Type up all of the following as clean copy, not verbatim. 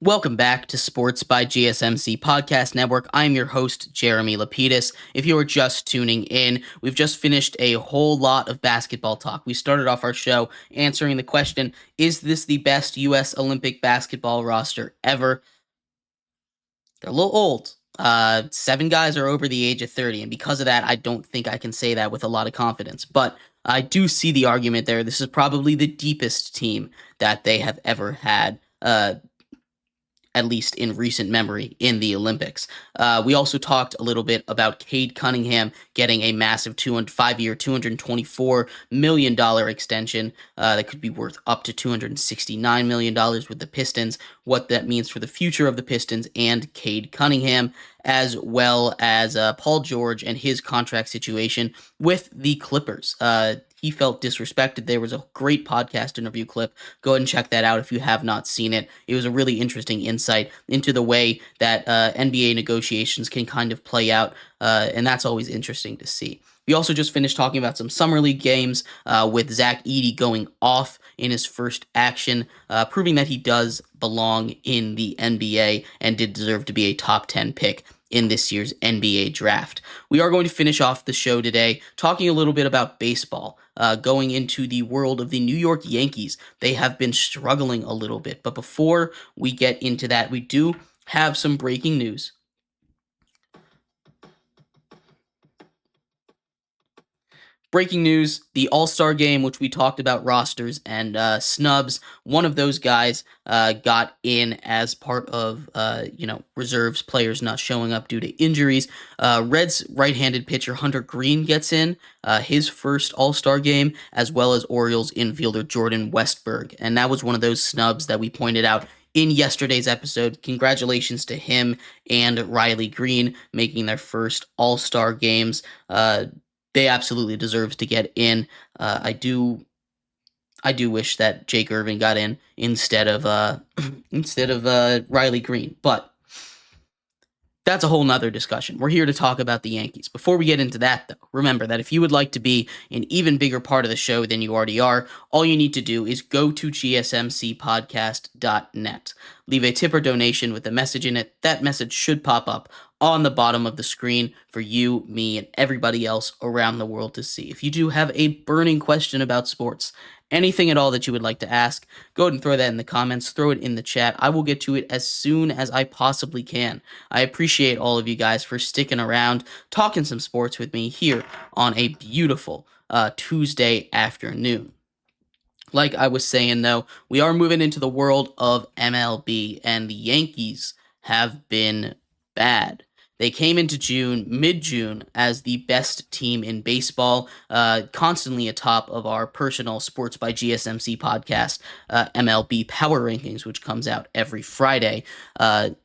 Welcome back to Sports by GSMC Podcast Network. I'm your host, Jeremy Lapidus. If you are just tuning in, we've just finished a whole lot of basketball talk. We started off our show answering the question, is this the best U.S. Olympic basketball roster ever? They're a little old. 7 guys are over the age of 30, and because of that, I don't think I can say that with a lot of confidence. But I do see the argument there. This is probably the deepest team that they have ever had. At least in recent memory, in the Olympics. We also talked a little bit about Cade Cunningham getting a massive 5-year, $224 million extension that could be worth up to $269 million with the Pistons, what that means for the future of the Pistons and Cade Cunningham, as well as Paul George and his contract situation with the Clippers. He felt disrespected. There was a great podcast interview clip. Go ahead and check that out if you have not seen it. It was a really interesting insight into the way that NBA negotiations can kind of play out, and that's always interesting to see. We also just finished talking about some Summer League games with Zach Edey going off in his first action, proving that he does belong in the NBA and did deserve to be a top 10 pick in this year's NBA draft. We are going to finish off the show today talking a little bit about baseball, going into the world of the New York Yankees. They have been struggling a little bit, but before we get into that, we do have some breaking news. Breaking news, the All-Star Game, which we talked about rosters and snubs, one of those guys got in as part of, reserves players not showing up due to injuries. Reds right-handed pitcher Hunter Green gets in his first All-Star Game, as well as Orioles infielder Jordan Westburg. And that was one of those snubs that we pointed out in yesterday's episode. Congratulations to him and Riley Green making their first All-Star games. They absolutely deserve to get in. I do wish that Jake Irvin got in instead of Riley Green, but that's a whole nother discussion. We're here to talk about the Yankees. Before we get into that, though, remember that if you would like to be an even bigger part of the show than you already are, all you need to do is go to gsmcpodcast.net. Leave a tip or donation with a message in it. That message should pop up on the bottom of the screen for you, me, and everybody else around the world to see. If you do have a burning question about sports, anything at all that you would like to ask, go ahead and throw that in the comments, throw it in the chat. I will get to it as soon as I possibly can. I appreciate all of you guys for sticking around, talking some sports with me here on a beautiful Tuesday afternoon. Like I was saying, though, we are moving into the world of MLB, and the Yankees have been bad. They came into mid-June, as the best team in baseball, constantly atop of our personal Sports by GSMC podcast, MLB Power Rankings, which comes out every Friday. But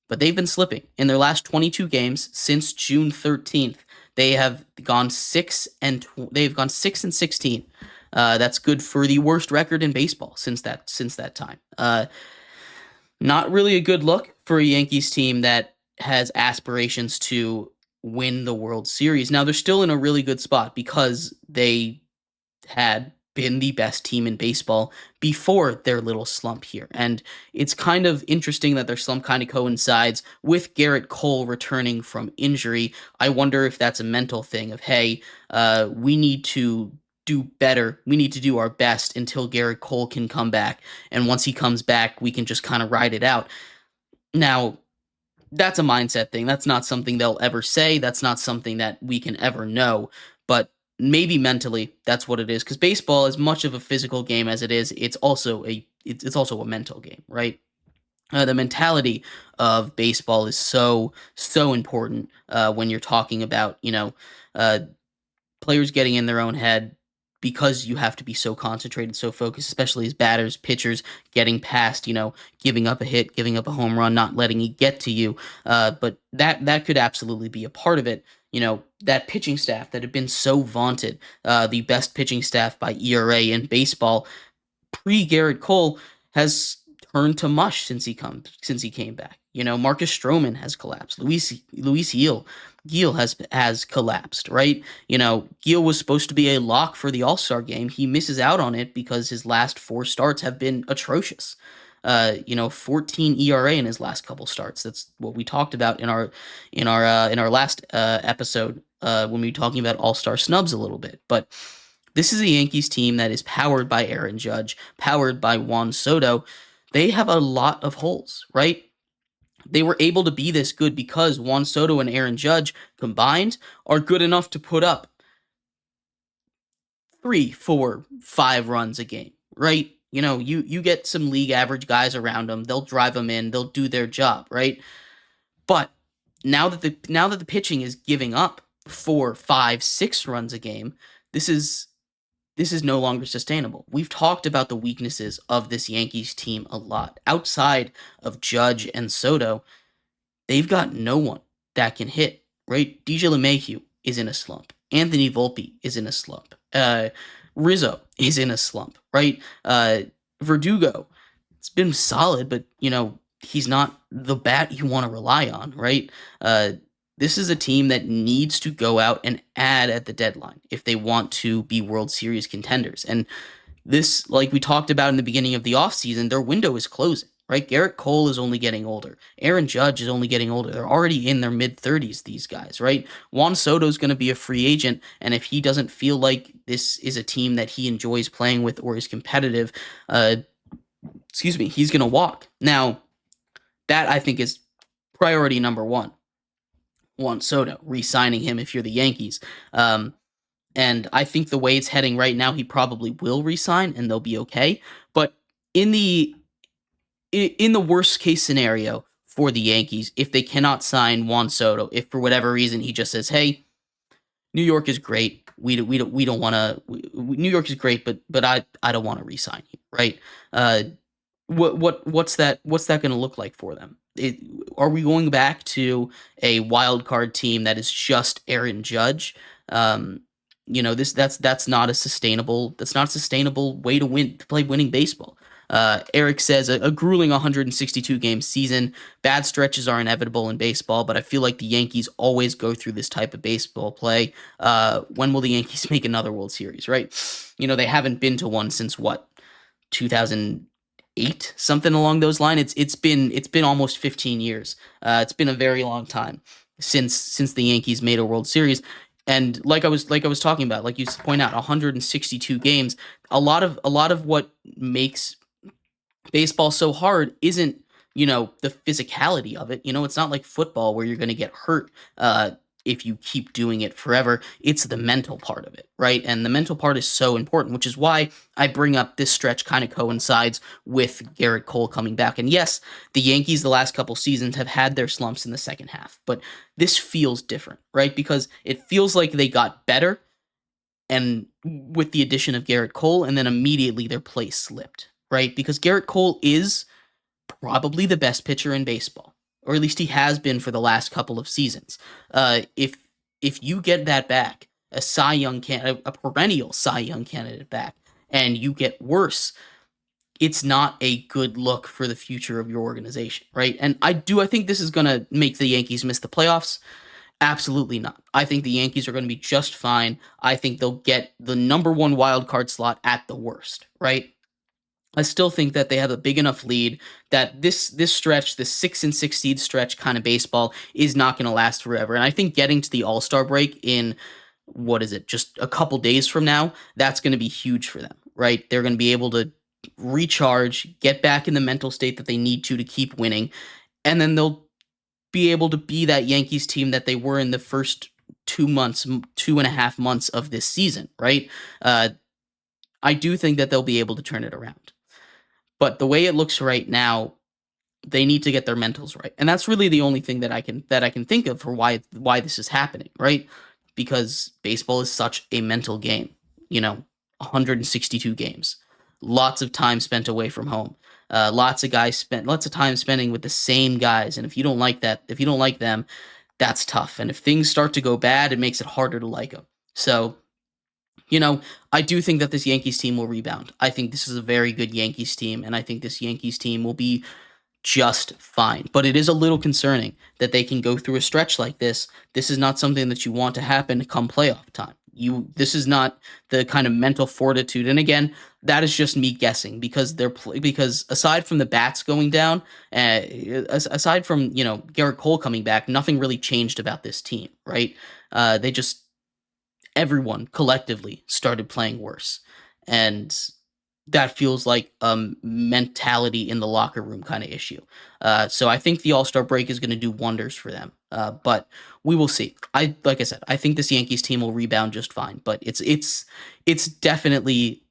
they've been slipping. In their last 22 games since June 13th, they have gone 6-16. That's good for the worst record in baseball since that time. Not really a good look for a Yankees team that has aspirations to win the World Series. Now, they're still in a really good spot because they had been the best team in baseball before their little slump here. And it's kind of interesting that their slump kind of coincides with Garrett Cole returning from injury. I wonder if that's a mental thing of, hey, we need to do better. We need to do our best until Garrett Cole can come back. And once he comes back, we can just kind of ride it out. Now, that's a mindset thing. That's not something they'll ever say. That's not something that we can ever know. But maybe mentally, that's what it is. Because baseball, as much of a physical game as it is, it's also a mental game, right? The mentality of baseball is so important when you're talking about players getting in their own head, because you have to be so concentrated, so focused, especially as batters, pitchers, getting past, giving up a hit, giving up a home run, not letting it get to you. But that could absolutely be a part of it. That pitching staff that had been so vaunted, the best pitching staff by ERA in baseball, pre-Garrett Cole, has turned to mush since he came back. Marcus Stroman has collapsed. Luis Gil has collapsed, right? Gil was supposed to be a lock for the All-Star game. He misses out on it because his last 4 starts have been atrocious. 14 ERA in his last couple starts. That's what we talked about in our last episode when we were talking about all-star snubs a little bit. But this is a Yankees team that is powered by Aaron Judge, powered by Juan Soto. They have a lot of holes, right? They were able to be this good because Juan Soto and Aaron Judge combined are good enough to put up 3, 4, 5 runs a game, right? You get some league average guys around them, they'll drive them in, they'll do their job, right? But now that the pitching is giving up 4, 5, 6 runs a game, this is this is no longer sustainable. We've talked about the weaknesses of this Yankees team a lot. Outside of Judge and Soto, they've got no one that can hit, right? DJ LeMahieu is in a slump. Anthony Volpe is in a slump. Rizzo is in a slump, right? Verdugo, it's been solid, but he's not the bat you want to rely on, right? This is a team that needs to go out and add at the deadline if they want to be World Series contenders. And this, like we talked about in the beginning of the offseason, their window is closing, right? Garrett Cole is only getting older. Aaron Judge is only getting older. They're already in their mid-30s, these guys, right? Juan Soto is going to be a free agent, and if he doesn't feel like this is a team that he enjoys playing with or is competitive, he's going to walk. Now, that I think is priority number one. Juan Soto, re-signing him if you're the Yankees. And I think the way it's heading right now, he probably will resign and they'll be okay. But in the worst case scenario for the Yankees, if they cannot sign Juan Soto, if for whatever reason he just says, "Hey, New York is great. We don't want to. New York is great, but I don't want to resign you," right? What's that going to look like for them? Are we going back to a wild card team that is just Aaron Judge? That's not a sustainable way to play winning baseball. Eric says a grueling 162 game season. Bad stretches are inevitable in baseball, but I feel like the Yankees always go through this type of baseball play. When will the Yankees make another World Series? Right? They haven't been to one since what, 2008, something along those lines. It's been almost 15 years. It's been a very long time since the Yankees made a World Series. And like I was talking about, like you point out, 162 games. A lot of what makes baseball so hard isn't the physicality of it. It's not like football where you're going to get hurt if you keep doing it forever. It's the mental part of it, right? And the mental part is so important, which is why I bring up this stretch kind of coincides with Garrett Cole coming back. And yes, the Yankees the last couple seasons have had their slumps in the second half, but this feels different, right? Because it feels like they got better and with the addition of Garrett Cole, and then immediately their place slipped, right? Because Garrett Cole is probably the best pitcher in baseball, or at least he has been for the last couple of seasons. If you get that back, a perennial Cy Young candidate back, and you get worse, it's not a good look for the future of your organization, right? And I think this is going to make the Yankees miss the playoffs. Absolutely not. I think the Yankees are going to be just fine. I think they'll get the number one wild card slot at the worst, right? I still think that they have a big enough lead that this stretch, this 6-6 seed stretch kind of baseball, is not going to last forever. And I think getting to the All-Star break in, just a couple days from now, that's going to be huge for them, right? They're going to be able to recharge, get back in the mental state that they need to keep winning, and then they'll be able to be that Yankees team that they were in the first 2.5 months of this season, right? I do think that they'll be able to turn it around. But the way it looks right now, they need to get their mentals right. And that's really the only thing that I can think of for why this is happening, right? Because baseball is such a mental game. 162 games. Lots of time spent away from home. Lots of time spending with the same guys. And if you don't like them, that's tough. And if things start to go bad, it makes it harder to like them. So, I do think that this Yankees team will rebound. I think this is a very good Yankees team, and I think this Yankees team will be just fine. But it is a little concerning that they can go through a stretch like this. This is not something that you want to happen come playoff time. This is not the kind of mental fortitude. And again, that is just me guessing because because aside from the bats going down, aside from Garrett Cole coming back, nothing really changed about this team, right? They just everyone collectively started playing worse, and that feels like a mentality in the locker room kind of issue. So I think the All Star break is going to do wonders for them. But we will see. Like I said, I think this Yankees team will rebound just fine. But it's definitely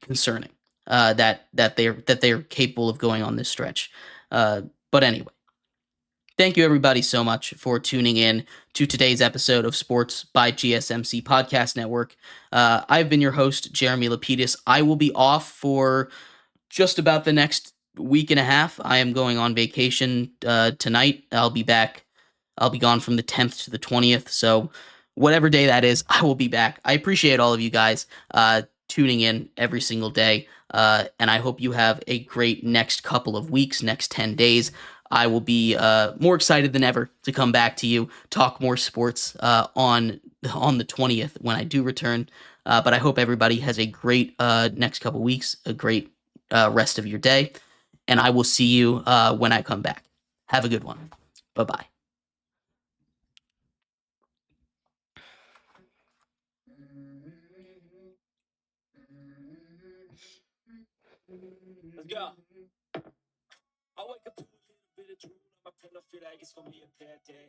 concerning that they're capable of going on this stretch. But anyway, thank you everybody so much for tuning in to today's episode of Sports by GSMC Podcast Network. I've been your host, Jeremy Lapidus. I will be off for just about the next week and a half. I am going on vacation tonight. I'll be back. I'll be gone from the 10th to the 20th. So, whatever day that is, I will be back. I appreciate all of you guys tuning in every single day. And I hope you have a great next couple of weeks, next 10 days. I will be more excited than ever to come back to you, talk more sports on the 20th when I do return. But I hope everybody has a great next couple weeks, a great rest of your day, and I will see you when I come back. Have a good one. Bye bye. Let's go. I wake up to a little bit of drool on my pillow, feel like it's gonna be a bad day.